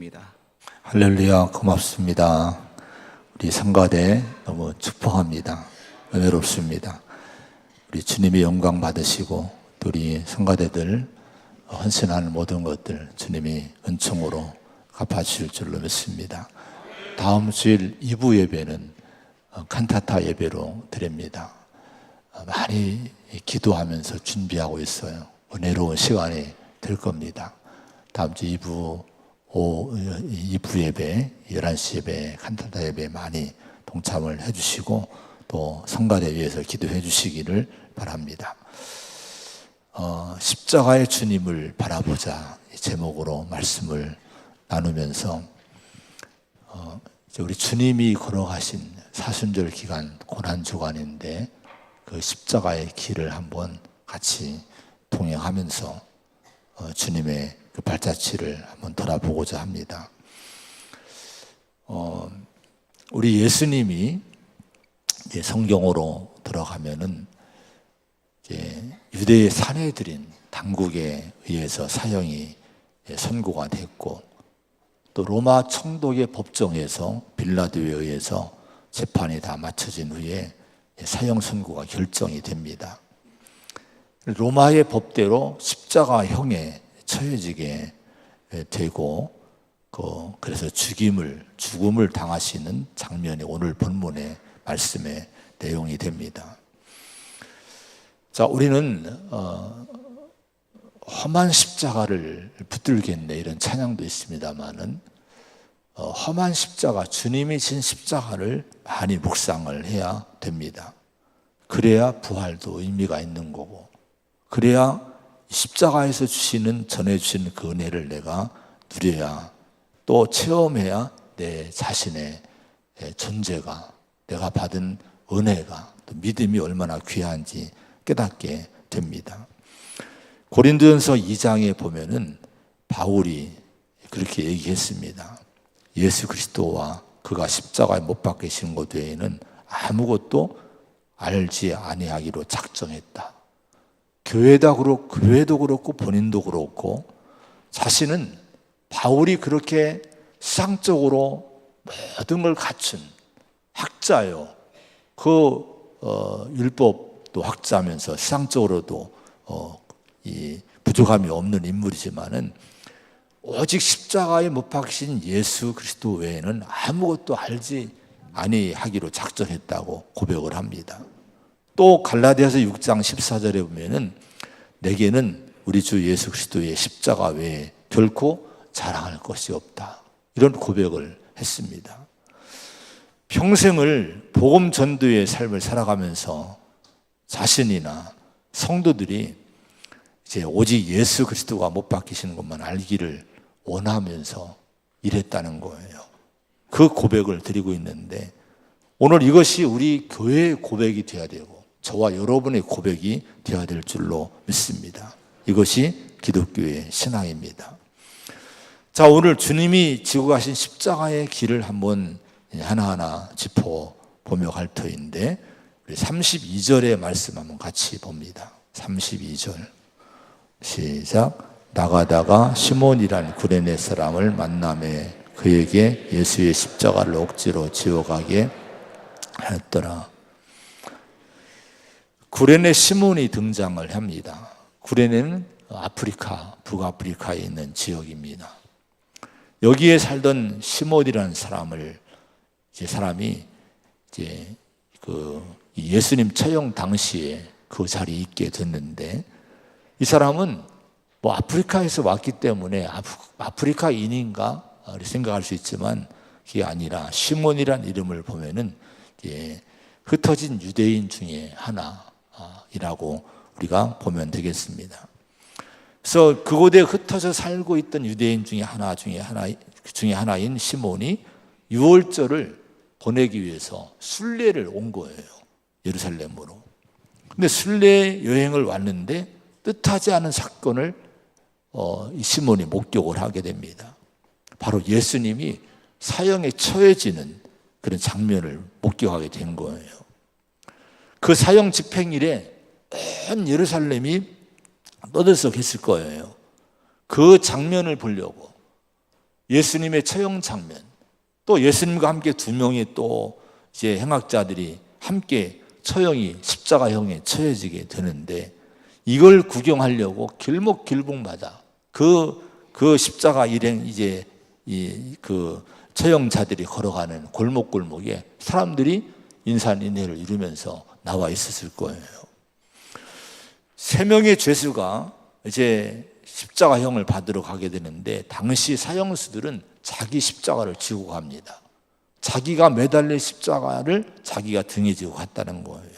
입니다. 할렐루야, 고맙습니다. 우리 성가대 너무 축복합니다. 은혜롭습니다. 우리 주님이 영광 받으시고 또 우리 성가대들 헌신하는 모든 것들 주님이 은총으로 갚아주실 줄로 믿습니다. 다음 주일 2부 예배는 칸타타 예배로 드립니다. 많이 기도하면서 준비하고 있어요. 은혜로운 시간이 될 겁니다. 다음 주 2부 예배, 11시 예배, 칸타타 예배 많이 동참을 해주시고 또 성가대 위해서 기도해 주시기를 바랍니다. 십자가의 주님을 바라보자 이 제목으로 말씀을 나누면서 우리 주님이 걸어가신 사순절 기간 고난주간인데 그 십자가의 길을 한번 같이 동행하면서 주님의 그 발자취를 한번 돌아보고자 합니다. 우리 예수님이 이제 성경으로 들어가면은 이제 유대의 사내들인 당국에 의해서 사형이 선고가 됐고 또 로마 총독의 법정에서 빌라도에 의해서 재판이 다 마쳐진 후에 사형 선고가 결정이 됩니다. 로마의 법대로 십자가형에 처해지게 되고 그래서 죽음을 당하시는 장면이 오늘 본문의 말씀의 내용이 됩니다. 자, 우리는 험한 십자가를 붙들겠네 이런 찬양도 있습니다만은 험한 십자가, 주님이 진 십자가를 많이 묵상을 해야 됩니다. 그래야 부활도 의미가 있는 거고, 그래야 십자가에서 전해주시는 그 은혜를 내가 누려야 또 체험해야 내 자신의 존재가, 내가 받은 은혜가, 또 믿음이 얼마나 귀한지 깨닫게 됩니다. 고린도전서 2장에 보면은 바울이 그렇게 얘기했습니다. 예수 그리스도와 그가 십자가에 못 박히신 것 외에는 아무것도 알지 아니하기로 작정했다. 교회도 그렇고 본인도 그렇고 자신은 바울이 그렇게 수상적으로 모든 걸 갖춘 학자요. 율법도 학자면서 수상적으로도 이 부족함이 없는 인물이지만은 오직 십자가에 못 박히신 예수 그리스도 외에는 아무것도 알지 아니하기로 작정했다고 고백을 합니다. 또 갈라디아서 6장 14절에 보면은 내게는 우리 주 예수 그리스도의 십자가 외에 결코 자랑할 것이 없다. 이런 고백을 했습니다. 평생을 복음 전도의 삶을 살아가면서 자신이나 성도들이 이제 오직 예수 그리스도가 못 박히시는 것만 알기를 원하면서 일했다는 거예요. 그 고백을 드리고 있는데 오늘 이것이 우리 교회의 고백이 되어야 되고 저와 여러분의 고백이 되어야 될 줄로 믿습니다. 이것이 기독교의 신앙입니다. 자, 오늘 주님이 지고 가신 십자가의 길을 한번 하나하나 짚어보며 갈 터인데 32절의 말씀 한번 같이 봅니다. 32절 시작. 나가다가 시몬이란 구레네 사람을 만나매 그에게 예수의 십자가를 억지로 지어가게 하였더라. 구레네 시몬이 등장을 합니다. 구레네는 아프리카, 북아프리카에 있는 지역입니다. 여기에 살던 시몬이라는 사람이 예수님 처형 당시에 그 자리에 있게 됐는데 이 사람은 아프리카에서 왔기 때문에 아프리카인인가 생각할 수 있지만 그게 아니라 시몬이라는 이름을 보면은 흩어진 유대인 중에 하나이라고 우리가 보면 되겠습니다. 그래서 그곳에 흩어져 살고 있던 유대인 중에 하나인 시몬이 유월절을 보내기 위해서 순례를 온 거예요. 예루살렘으로. 근데 순례 여행을 왔는데 뜻하지 않은 사건을 이 시몬이 목격을 하게 됩니다. 바로 예수님이 사형에 처해지는 그런 장면을 목격하게 된 거예요. 그 사형 집행일에 온 예루살렘이 떠들썩했을 거예요. 그 장면을 보려고 예수님의 처형 장면, 또 예수님과 함께 두 명의 또 이제 행악자들이 함께 처형이 십자가형에 처해지게 되는데, 이걸 구경하려고 길목길목마다 그 십자가 일행 이제 그 처형자들이 걸어가는 골목골목에 사람들이 인산인해를 이루면서 나와 있었을 거예요. 3명의 죄수가 이제 십자가형을 받으러 가게 되는데, 당시 사형수들은 자기 십자가를 지고 갑니다. 자기가 매달린 십자가를 자기가 등에 지고 갔다는 거예요.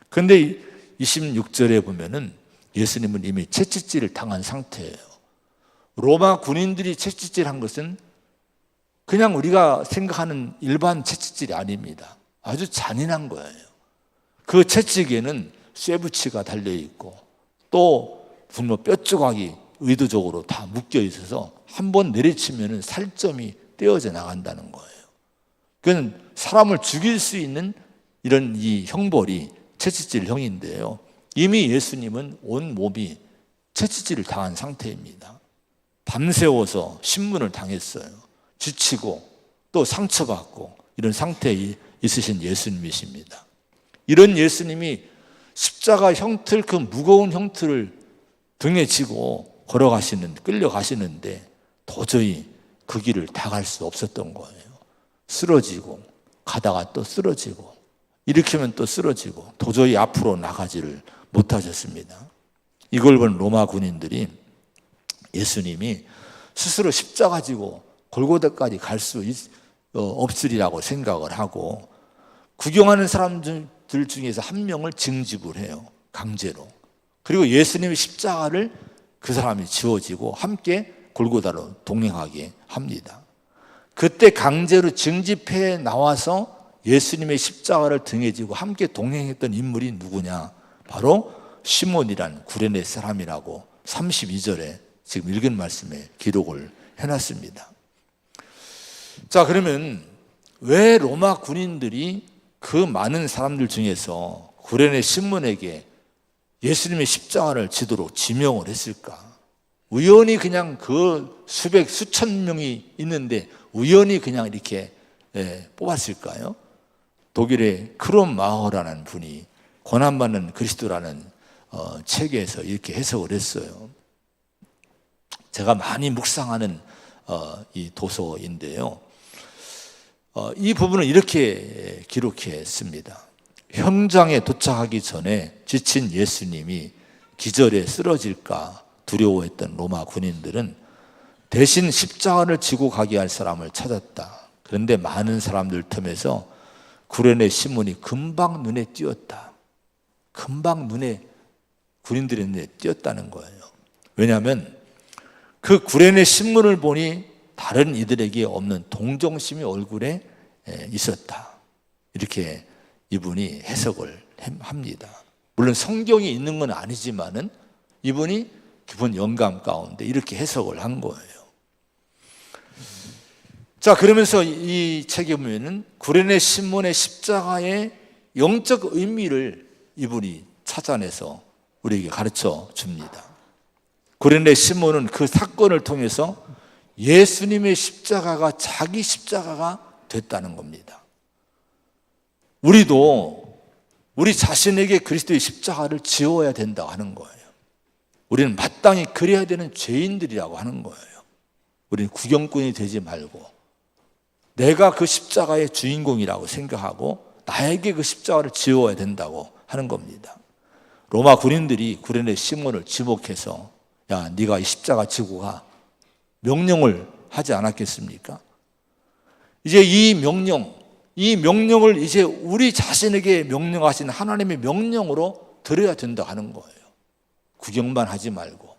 그런데 26절에 보면은 예수님은 이미 채찍질을 당한 상태예요. 로마 군인들이 채찍질한 것은 그냥 우리가 생각하는 일반 채찍질이 아닙니다. 아주 잔인한 거예요. 그 채찍에는 쇠붙이가 달려있고 또 분노 뼈조각이 의도적으로 다 묶여 있어서 한 번 내리치면 살점이 떼어져 나간다는 거예요. 그건 사람을 죽일 수 있는 이런 이 형벌이 채찍질형인데요. 이미 예수님은 온 몸이 채찍질을 당한 상태입니다. 밤새워서 신문을 당했어요. 지치고 또 상처받고 이런 상태에 있으신 예수님이십니다. 이런 예수님이 십자가 형틀, 그 무거운 형틀을 등에 지고 끌려가시는데 도저히 그 길을 다 갈 수 없었던 거예요. 쓰러지고 가다가 또 쓰러지고 일으키면 또 쓰러지고 도저히 앞으로 나가지를 못하셨습니다. 이걸 본 로마 군인들이 예수님이 스스로 십자가 지고 골고다까지 갈 수 없으리라고 생각을 하고, 구경하는 사람들 중에서 한 명을 징집을 해요. 강제로. 그리고 예수님의 십자가를 그 사람이 지워지고 함께 골고다로 동행하게 합니다. 그때 강제로 징집해 나와서 예수님의 십자가를 등에 지고 함께 동행했던 인물이 누구냐? 바로 시몬이란 구레네 사람이라고 32절에 지금 읽은 말씀에 기록을 해놨습니다. 자, 그러면 왜 로마 군인들이 그 많은 사람들 중에서 구레네 시몬에게 예수님의 십자가를 지도록 지명을 했을까? 우연히 그냥 그 수천 명이 있는데 우연히 그냥 이렇게 뽑았을까요? 독일의 크롬마허라는 분이 고난받는 그리스도라는 책에서 이렇게 해석을 했어요. 제가 많이 묵상하는 이 도서인데요. 이 부분을 이렇게 기록했습니다. 현장에 도착하기 전에 지친 예수님이 기절에 쓰러질까 두려워했던 로마 군인들은 대신 십자가를 지고 가게 할 사람을 찾았다. 그런데 많은 사람들 틈에서 구레네 시몬이 금방 눈에 띄었다. 금방 군인들의 눈에 띄었다는 거예요. 왜냐하면 그 구레네 신문을 보니 다른 이들에게 없는 동정심이 얼굴에 있었다. 이렇게 이분이 해석을 합니다. 물론 성경이 있는 건 아니지만은 이분이 기본 영감 가운데 이렇게 해석을 한 거예요. 자, 그러면서 이 책에 보면은 구레네 시몬의 십자가의 영적 의미를 이분이 찾아내서 우리에게 가르쳐 줍니다. 구레네 시몬은 그 사건을 통해서 예수님의 십자가가 자기 십자가가 됐다는 겁니다. 우리도 우리 자신에게 그리스도의 십자가를 지어야 된다고 하는 거예요. 우리는 마땅히 그래야 되는 죄인들이라고 하는 거예요. 우리는 구경꾼이 되지 말고 내가 그 십자가의 주인공이라고 생각하고 나에게 그 십자가를 지어야 된다고 하는 겁니다. 로마 군인들이 구레네 시몬을 지목해서 야, 네가 이 십자가 지고 가 명령을 하지 않았겠습니까? 이제 이 명령을 이제 우리 자신에게 명령하신 하나님의 명령으로 들어야 된다 하는 거예요. 구경만 하지 말고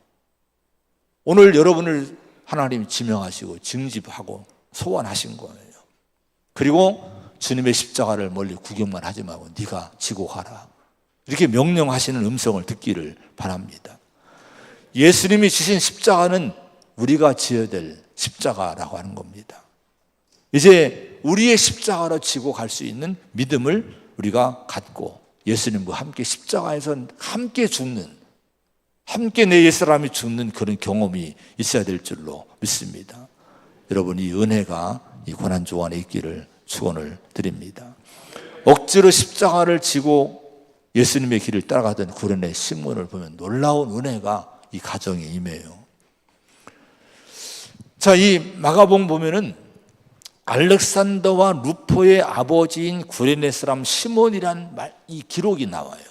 오늘 여러분을 하나님이 지명하시고 징집하고 소환하신 거예요. 그리고 주님의 십자가를 멀리 구경만 하지 말고 네가 지고 가라. 이렇게 명령하시는 음성을 듣기를 바랍니다. 예수님이 지신 십자가는 우리가 지어야 될 십자가라고 하는 겁니다. 이제 우리의 십자가로 지고 갈 수 있는 믿음을 우리가 갖고 예수님과 함께 십자가에서 함께 죽는, 함께 내 옛사람이 죽는 그런 경험이 있어야 될 줄로 믿습니다. 여러분 이 은혜가 이 고난주 안에 있기를 축원을 드립니다. 억지로 십자가를 지고 예수님의 길을 따라가던 구레네 시몬을 보면 놀라운 은혜가 이 가정에 임해요. 자, 이 마가복음 보면은 알렉산더와 루포의 아버지인 구레네 사람 시몬이란 이 기록이 나와요.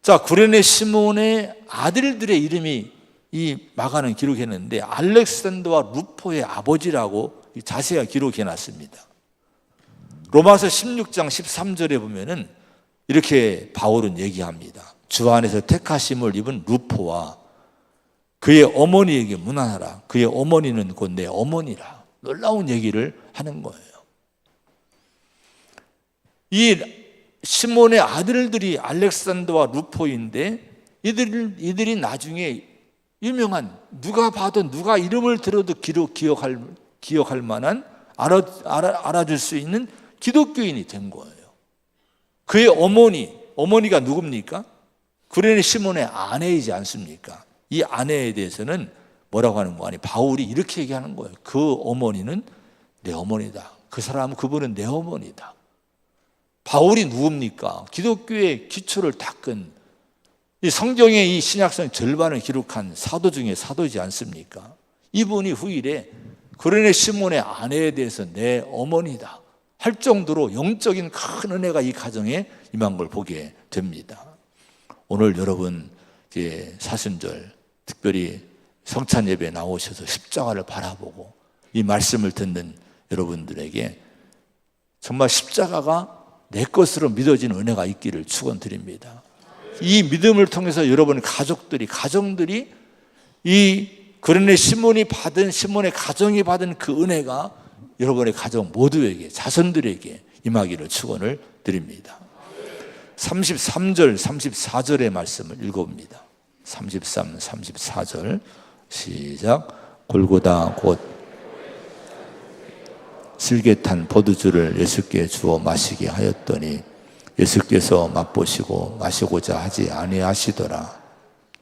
자, 구레네 시몬의 아들들의 이름이 이 마가는 기록했는데 알렉산더와 루포의 아버지라고 자세히 기록해 놨습니다. 로마서 16장 13절에 보면은 이렇게 바울은 얘기합니다. 주 안에서 택하심을 입은 루포와 그의 어머니에게 문안하라. 그의 어머니는 곧 내 어머니라. 놀라운 얘기를 하는 거예요. 이 시몬의 아들들이 알렉산더와 루포인데 이들이 나중에 유명한, 누가 봐도 누가 이름을 들어도 기억할 만한, 알아줄 수 있는 기독교인이 된 거예요. 그의 어머니가 누굽니까? 구레네 시몬의 아내이지 않습니까? 이 아내에 대해서는 뭐라고 하는 거 아니? 바울이 이렇게 얘기하는 거예요. 그 어머니는 내 어머니다. 그분은 내 어머니다. 바울이 누굽니까? 기독교의 기초를 닦은, 이 성경의 이 신약성 절반을 기록한 사도 중에 사도이지 않습니까? 이분이 후일에 구레네 시몬의 아내에 대해서 내 어머니다 할 정도로 영적인 큰 은혜가 이 가정에 임한 걸 보게 됩니다. 오늘 여러분 사순절 특별히 성찬 예배에 나오셔서 십자가를 바라보고 이 말씀을 듣는 여러분들에게 정말 십자가가 내 것으로 믿어지는 은혜가 있기를 축원드립니다. 이 믿음을 통해서 여러분 가정들이 이 구레네 시몬의 가정이 받은 그 은혜가 여러분의 가정 모두에게, 자손들에게 임하기를 축원을 드립니다. 33절, 34절의 말씀을 읽어봅니다. 33, 34절 시작. 골고다 곧 슬개탄 포도주를 예수께 주어 마시게 하였더니 예수께서 맛보시고 마시고자 하지 아니하시더라.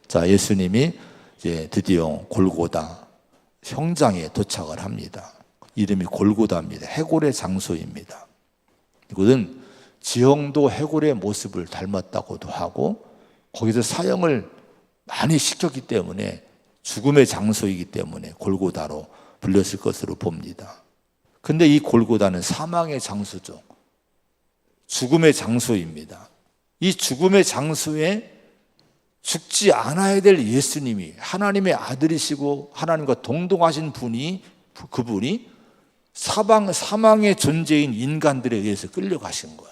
자, 예수님이 이제 드디어 골고다 형장에 도착을 합니다. 이름이 골고다입니다. 해골의 장소입니다. 이곳은 지형도 해골의 모습을 닮았다고도 하고 거기서 사형을 많이 시켰기 때문에 죽음의 장소이기 때문에 골고다로 불렸을 것으로 봅니다. 근데 이 골고다는 사망의 장소죠. 죽음의 장소입니다. 이 죽음의 장소에 죽지 않아야 될 예수님이, 하나님의 아들이시고 하나님과 동등하신 그분이 사망의 존재인 인간들에 의해서 끌려가신 거예요.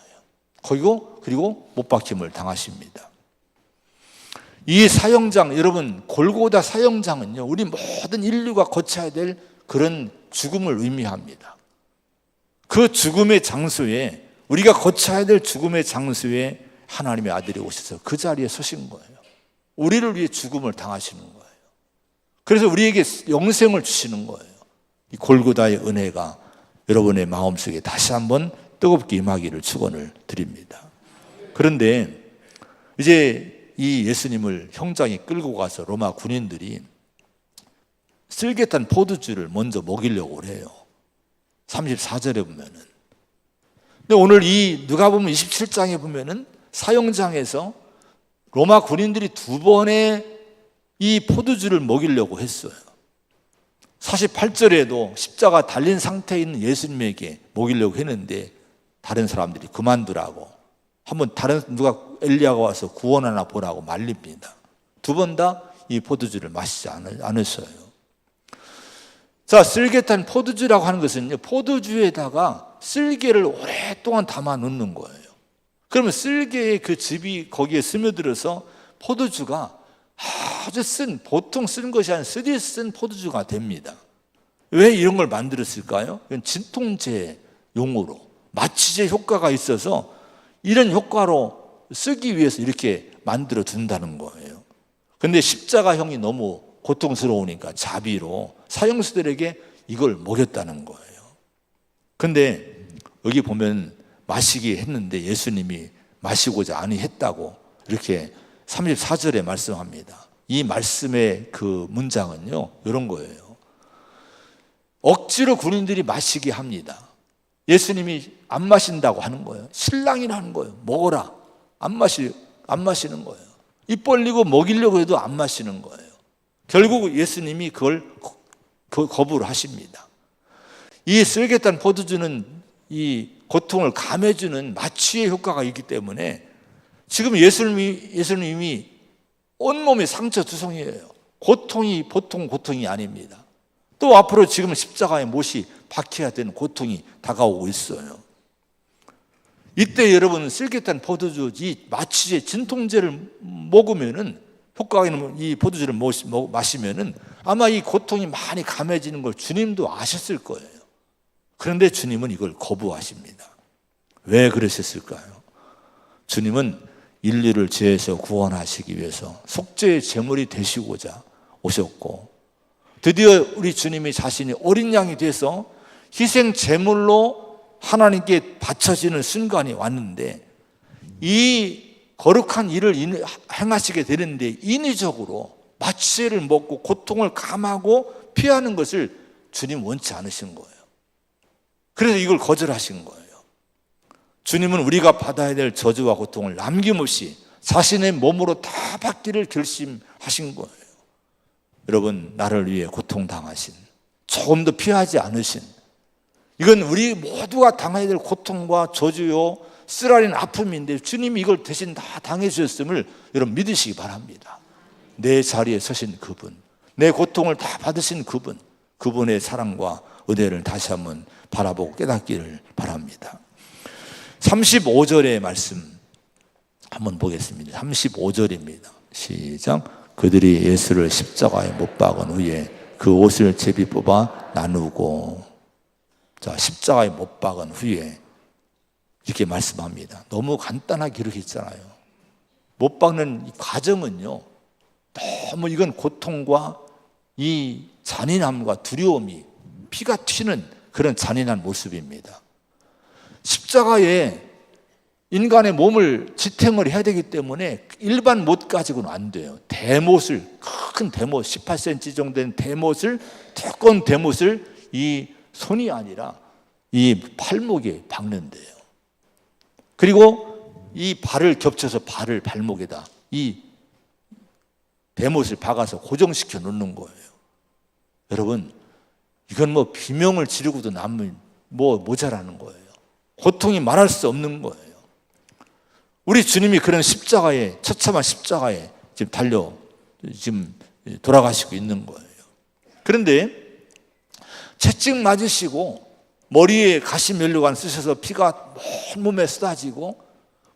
그리고 못 박힘을 당하십니다. 이 사형장, 여러분 골고다 사형장은요, 우리 모든 인류가 거쳐야 될 그런 죽음을 의미합니다. 그 죽음의 장소에, 우리가 거쳐야 될 죽음의 장소에 하나님의 아들이 오셔서 그 자리에 서신 거예요. 우리를 위해 죽음을 당하시는 거예요. 그래서 우리에게 영생을 주시는 거예요. 이 골고다의 은혜가 여러분의 마음속에 다시 한번 뜨겁게 임하기를 축원을 드립니다. 그런데 이제 이 예수님을 형장에 끌고 가서 로마 군인들이 쓸개탄 포도주를 먼저 먹이려고 해요. 34절에 보면은. 근데 오늘 이 누가복음 27장에 보면은 사형장에서 로마 군인들이 2번의 이 포도주를 먹이려고 했어요. 48절에도 십자가 달린 상태에 있는 예수님에게 먹이려고 했는데 다른 사람들이 그만두라고, 한번 누가 엘리야가 와서 구원하나 보라고 말립니다. 2번 다 이 포도주를 마시지 않으셔요. 자, 쓸개탄 포도주라고 하는 것은요, 포도주에다가 쓸개를 오랫동안 담아 놓는 거예요. 그러면 쓸개의 그 즙이 거기에 스며들어서 포도주가 아주 보통 쓴 것이 아니라 쓰디 쓴 포도주가 됩니다. 왜 이런 걸 만들었을까요? 이건 진통제 용어로, 마취제 효과가 있어서 이런 효과로 쓰기 위해서 이렇게 만들어 둔다는 거예요. 그런데 십자가형이 너무 고통스러우니까 자비로 사형수들에게 이걸 먹였다는 거예요. 그런데 여기 보면 마시게 했는데 예수님이 마시고자 아니했다고 이렇게 34절에 말씀합니다. 이 말씀의 그 문장은요, 이런 거예요. 억지로 군인들이 마시게 합니다. 예수님이 안 마신다고 하는 거예요. 신랑이라 하는 거예요. 먹어라. 안 마시는 거예요. 입 벌리고 먹이려고 해도 안 마시는 거예요. 결국 예수님이 그걸 거부를 하십니다. 이 쓸개탄 포도주는 이 고통을 감해주는 마취의 효과가 있기 때문에 지금 예수님이 온몸에 상처 투성이에요. 고통이 보통 고통이 아닙니다. 또 앞으로 지금 십자가에 못이 박혀야 되는 고통이 다가오고 있어요. 이때 여러분 쓸개탄 포도주 이 마취제 진통제를 먹으면은 효과가 있는 이 포도주를 마시면은 아마 이 고통이 많이 감해지는 걸 주님도 아셨을 거예요. 그런데 주님은 이걸 거부하십니다. 왜 그러셨을까요? 주님은 인류를 죄에서 구원하시기 위해서 속죄의 제물이 되시고자 오셨고, 드디어 우리 주님이 자신이 어린 양이 돼서 희생 제물로 하나님께 바쳐지는 순간이 왔는데, 이 거룩한 일을 행하시게 되는데 인위적으로 마취제를 먹고 고통을 감하고 피하는 것을 주님 원치 않으신 거예요. 그래서 이걸 거절하신 거예요. 주님은 우리가 받아야 될 저주와 고통을 남김없이 자신의 몸으로 다 받기를 결심하신 거예요. 여러분, 나를 위해 고통당하신, 조금도 피하지 않으신, 이건 우리 모두가 당해야 될 고통과 저주요 쓰라린 아픔인데 주님이 이걸 대신 다 당해 주셨음을 여러분 믿으시기 바랍니다. 내 자리에 서신 그분, 내 고통을 다 받으신 그분, 그분의 사랑과 은혜를 다시 한번 바라보고 깨닫기를 바랍니다. 35절의 말씀 한번 보겠습니다. 35절입니다. 시작. 그들이 예수를 십자가에 못 박은 후에 그 옷을 제비 뽑아 나누고, 자, 십자가에 못 박은 후에 이렇게 말씀합니다. 너무 간단하게 기록했잖아요. 못 박는 이 과정은요, 너무 이건 고통과 이 잔인함과 두려움이 피가 튀는 그런 잔인한 모습입니다. 십자가에 인간의 몸을 지탱을 해야 되기 때문에 일반 못 가지고는 안 돼요. 대못을, 큰 대못, 18cm 정도 되는 대못을, 두꺼운 대못을 이 손이 아니라 이 팔목에 박는데요. 그리고 이 발을 겹쳐서 발목에다 이 대못을 박아서 고정시켜 놓는 거예요. 여러분, 이건 뭐 비명을 지르고도 남은 모자라는 거예요. 고통이 말할 수 없는 거예요. 우리 주님이 그런 십자가에, 처참한 십자가에 지금 돌아가시고 있는 거예요. 그런데 채찍 맞으시고 머리에 가시면류관 쓰셔서 피가 온몸에 쏟아지고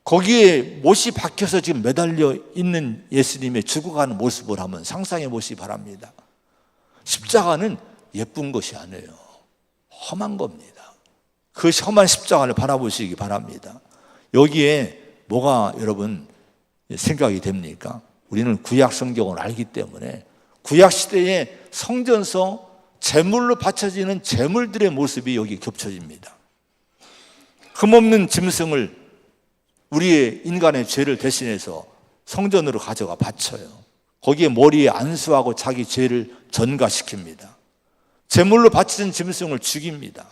거기에 못이 박혀서 지금 매달려 있는 예수님의 죽어가는 모습을 한번 상상해 보시기 바랍니다. 십자가는 예쁜 것이 아니에요. 험한 겁니다. 그 험한 십자가를 바라보시기 바랍니다. 여기에 뭐가 여러분 생각이 됩니까? 우리는 구약 성경을 알기 때문에 구약 시대의 성전서 제물로 바쳐지는 제물들의 모습이 여기 겹쳐집니다. 흠없는 짐승을 우리의 인간의 죄를 대신해서 성전으로 가져가 바쳐요. 거기에 머리에 안수하고 자기 죄를 전가시킵니다. 제물로 바쳐진 짐승을 죽입니다.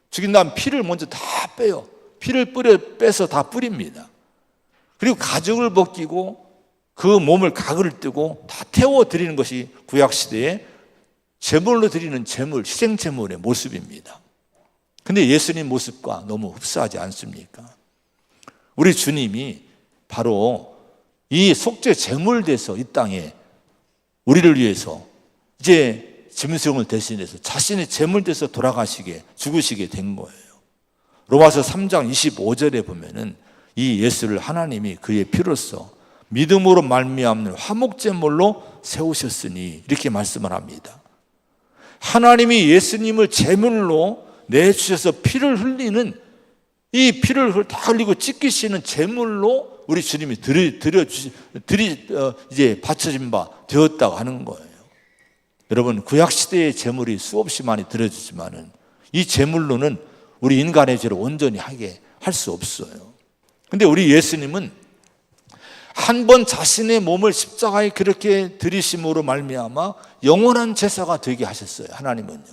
죽인 다음 피를 먼저 다 빼요. 피를 빼서 다 뿌립니다. 그리고 가죽을 벗기고 그 몸을 가글을 뜨고 다 태워드리는 것이 구약시대의 제물로 드리는 제물, 희생제물의 모습입니다. 근데 예수님 모습과 너무 흡사하지 않습니까? 우리 주님이 바로 이 속죄 제물 돼서 이 땅에 우리를 위해서 이제 짐승을 대신해서 자신의 제물 돼서 죽으시게 된 거예요. 로마서 3장 25절에 보면은 이 예수를 하나님이 그의 피로써 믿음으로 말미암는 화목제물로 세우셨으니 이렇게 말씀을 합니다. 하나님이 예수님을 제물로 내주셔서 피를 흘리는 이 피를 다 흘리고 찢기시는 제물로 우리 주님이 이제 바쳐진 바 되었다고 하는 거예요. 여러분, 구약 시대의 제물이 수없이 많이 드려지지만은 이 제물로는 우리 인간의 죄를 온전히 하게 할 수 없어요. 근데 우리 예수님은 한 번 자신의 몸을 십자가에 그렇게 들이심으로 말미암아 영원한 제사가 되게 하셨어요. 하나님은요.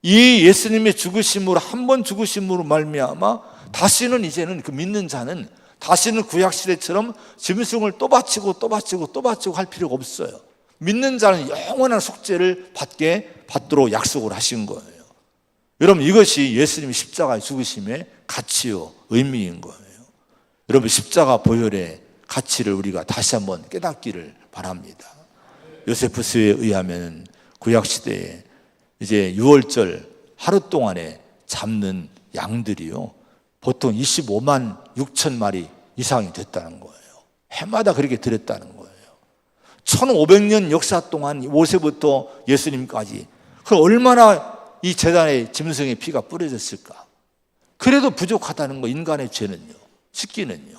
이 예수님의 죽으심으로, 한 번 죽으심으로 말미암아 다시는, 이제는 그 믿는 자는 다시는 구약시대처럼 짐승을 또 바치고 또 바치고 또 바치고 할 필요가 없어요. 믿는 자는 영원한 속죄를 받도록 약속을 하신 거예요. 여러분, 이것이 예수님의 십자가의 죽으심의 가치요 의미인 거예요. 여러분, 십자가 보혈의 가치를 우리가 다시 한번 깨닫기를 바랍니다. 요세푸스에 의하면 구약시대에 이제 유월절 하루 동안에 잡는 양들이요, 보통 25만 6천 마리 이상이 됐다는 거예요. 해마다 그렇게 드렸다는 거예요. 1500년 역사 동안 모세부터 예수님까지 그 얼마나 이 제단에 짐승의 피가 뿌려졌을까. 그래도 부족하다는 거, 인간의 죄는요, 씻기는요.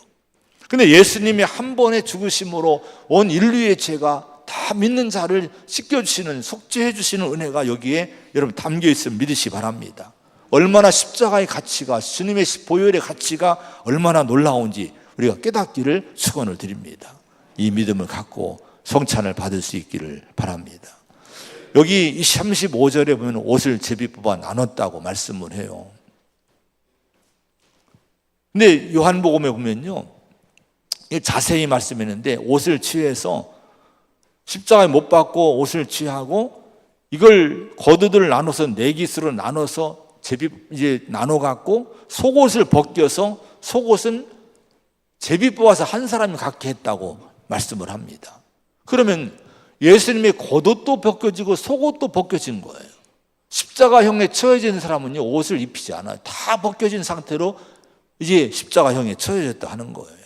근데 예수님이 한 번의 죽으심으로 온 인류의 죄가 다 믿는 자를 씻겨주시는, 속죄해 주시는 은혜가 여기에 여러분 담겨 있으면 믿으시 바랍니다. 얼마나 십자가의 가치가, 주님의 보혈의 가치가 얼마나 놀라운지 우리가 깨닫기를 축원을 드립니다. 이 믿음을 갖고 성찬을 받을 수 있기를 바랍니다. 여기 35절에 보면 옷을 제비 뽑아 나눴다고 말씀을 해요. 근데 요한복음에 보면요, 자세히 말씀했는데 옷을 취해서 십자가에 못 박고 옷을 취하고 이걸 겉옷을 나눠서 네깃으로 나눠서 이제 나눠 갖고 속옷을 벗겨서, 속옷은 제비 뽑아서 한 사람이 갖게 했다고 말씀을 합니다. 그러면 예수님의 겉옷도 벗겨지고 속옷도 벗겨진 거예요. 십자가형에 처해진 사람은요, 옷을 입히지 않아요. 다 벗겨진 상태로 이제 십자가형에 처해졌다 하는 거예요.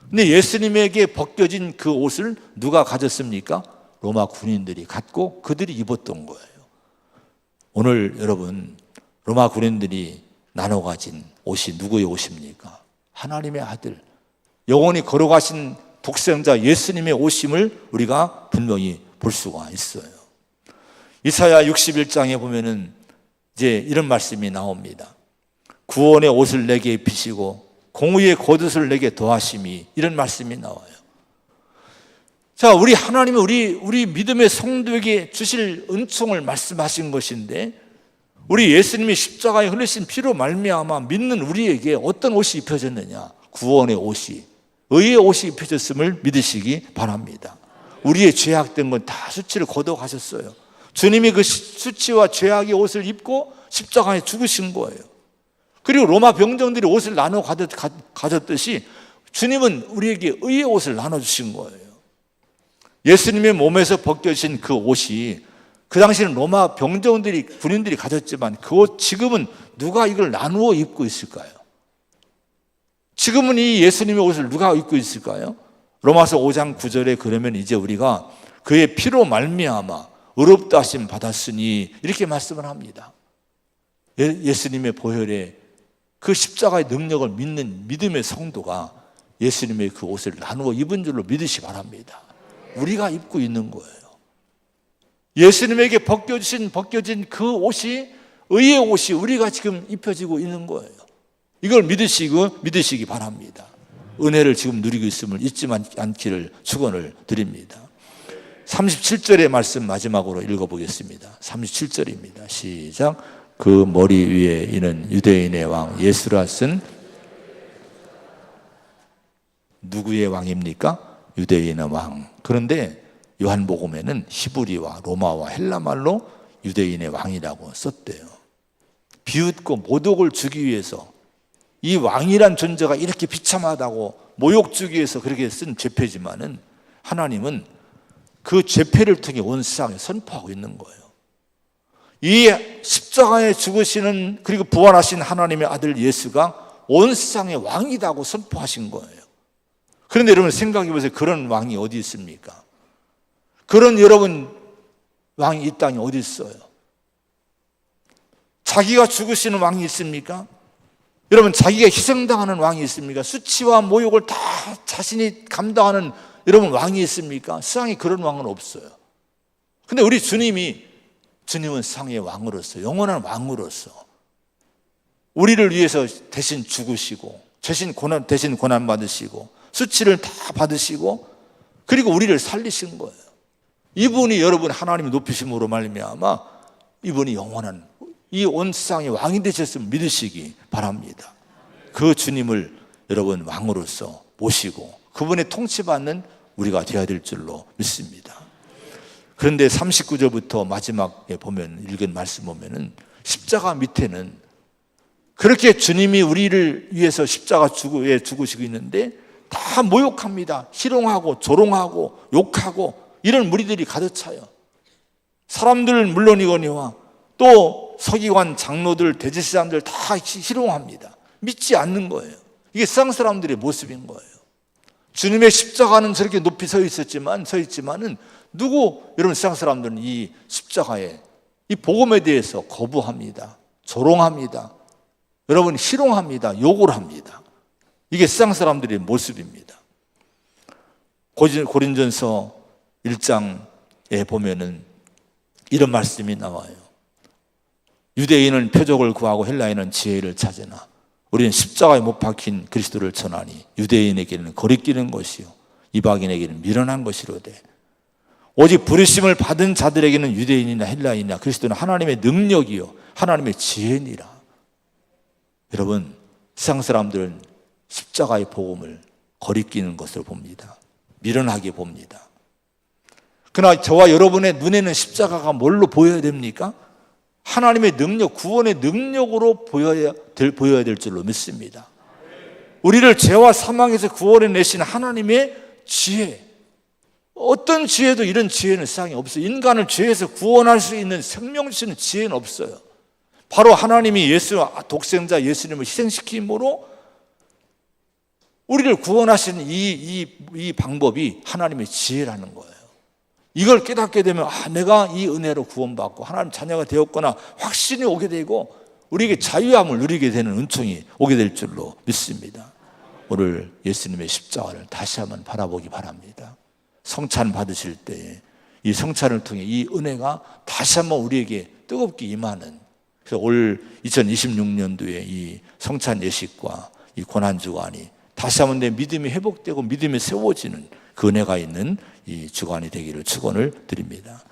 근데 예수님에게 벗겨진 그 옷을 누가 가졌습니까? 로마 군인들이 갖고 그들이 입었던 거예요. 오늘 여러분, 로마 군인들이 나눠 가진 옷이 누구의 옷입니까? 하나님의 아들, 영원히 걸어가신 독생자 예수님의 옷임을 우리가 분명히 볼 수가 있어요. 이사야 61장에 보면은 이제 이런 말씀이 나옵니다. 구원의 옷을 내게 입히시고 공의의 겉옷을 내게 더하심이, 이런 말씀이 나와요. 자, 우리 하나님은 우리 믿음의 성도에게 주실 은총을 말씀하신 것인데, 우리 예수님이 십자가에 흘리신 피로 말미암아 믿는 우리에게 어떤 옷이 입혀졌느냐? 구원의 옷이, 의의 옷이 입혀졌음을 믿으시기 바랍니다. 우리의 죄악된 건 다 수치를 걷어가셨어요. 주님이 그 수치와 죄악의 옷을 입고 십자가에 죽으신 거예요. 그리고 로마 병정들이 옷을 나눠 가졌듯이 주님은 우리에게 의의 옷을 나눠주신 거예요. 예수님의 몸에서 벗겨진 그 옷이, 그 당시에는 로마 병정들이, 군인들이 가졌지만 그 옷, 지금은 누가 이걸 나누어 입고 있을까요? 지금은 이 예수님의 옷을 누가 입고 있을까요? 로마서 5장 9절에 그러면 이제 우리가 그의 피로 말미암아 의롭다 하심 받았으니, 이렇게 말씀을 합니다. 예수님의 보혈에 그 십자가의 능력을 믿는 믿음의 성도가 예수님의 그 옷을 나누어 입은 줄로 믿으시 바랍니다. 우리가 입고 있는 거예요. 예수님에게 벗겨진 그 옷이, 의의 옷이 우리가 지금 입혀지고 있는 거예요. 이걸 믿으시기 바랍니다. 은혜를 지금 누리고 있음을 잊지 않기를 축원을 드립니다. 37절의 말씀 마지막으로 읽어보겠습니다. 37절입니다. 시작. 그 머리 위에 이는 유대인의 왕 예수라 쓴, 누구의 왕입니까? 유대인의 왕. 그런데 요한복음에는 히브리와 로마와 헬라말로 유대인의 왕이라고 썼대요. 비웃고 모독을 주기 위해서, 이 왕이란 존재가 이렇게 비참하다고 모욕 주기 위해서 그렇게 쓴 죄패지만은 하나님은 그 죄패를 통해 온 세상에 선포하고 있는 거예요. 이 십자가에 죽으시는, 그리고 부활하신 하나님의 아들 예수가 온 세상의 왕이라고 선포하신 거예요. 그런데 여러분 생각해 보세요. 그런 왕이 어디 있습니까? 그런 여러분 왕이 이 땅에 어디 있어요? 자기가 죽으시는 왕이 있습니까? 여러분, 자기가 희생당하는 왕이 있습니까? 수치와 모욕을 다 자신이 감당하는 여러분 왕이 있습니까? 세상에 그런 왕은 없어요. 근데 우리 주님은 세상의 왕으로서, 영원한 왕으로서 우리를 위해서 대신 죽으시고, 대신 고난 받으시고, 수치를 다 받으시고, 그리고 우리를 살리신 거예요. 이분이 여러분 하나님이 높이심으로 말미암아 이분이 영원한 이 온 세상의 왕이 되셨음을 믿으시기 바랍니다. 그 주님을 여러분 왕으로서 모시고 그분의 통치받는 우리가 되어야 될 줄로 믿습니다. 그런데 39절부터 마지막에 보면 읽은 말씀 보면은 십자가 밑에는 그렇게 주님이 우리를 위해서 십자가 죽으시고 있는데 다 모욕합니다. 희롱하고 조롱하고 욕하고 이런 무리들이 가득 차요. 사람들 물론이거니와 또 서기관, 장로들, 대제사장들 다 희롱합니다. 믿지 않는 거예요. 이게 세상 사람들의 모습인 거예요. 주님의 십자가는 저렇게 높이 서 있지만은 여러분 세상 사람들은 이 십자가에 이 복음에 대해서 거부합니다. 조롱합니다. 여러분 희롱합니다. 욕을 합니다. 이게 세상 사람들의 모습입니다. 고린전서 1장에 보면은 이런 말씀이 나와요. 유대인은 표적을 구하고 헬라인은 지혜를 찾으나 우리는 십자가에 못 박힌 그리스도를 전하니 유대인에게는 거리끼는 것이요 이방인에게는 미련한 것이로되 오직 부르심을 받은 자들에게는 유대인이나 헬라인이나 그리스도는 하나님의 능력이요 하나님의 지혜니라. 여러분 세상 사람들은 십자가의 복음을 거리끼는 것으로 봅니다. 미련하게 봅니다. 그러나 저와 여러분의 눈에는 십자가가 뭘로 보여야 됩니까? 하나님의 능력, 구원의 능력으로 보여야 될 줄로 믿습니다. 우리를 죄와 사망에서 구원해 내신 하나님의 지혜, 어떤 지혜도 이런 지혜는 세상에 없어요. 인간을 죄에서 구원할 수 있는 생명 주시는 지혜는 없어요. 바로 하나님이 독생자 예수님을 희생시킴으로 우리를 구원하시는 이 방법이 하나님의 지혜라는 거예요. 이걸 깨닫게 되면 내가 이 은혜로 구원받고 하나님 자녀가 되었구나 확신이 오게 되고 우리에게 자유함을 누리게 되는 은총이 오게 될 줄로 믿습니다. 오늘 예수님의 십자가를 다시 한번 바라보기 바랍니다. 성찬 받으실 때 이 성찬을 통해 이 은혜가 다시 한번 우리에게 뜨겁게 임하는, 그래서 올 2026년도에 이 성찬 예식과 이 고난주간이 다시 한번 내 믿음이 회복되고 믿음이 세워지는 그 은혜가 있는 이 주간이 되기를 축원을 드립니다.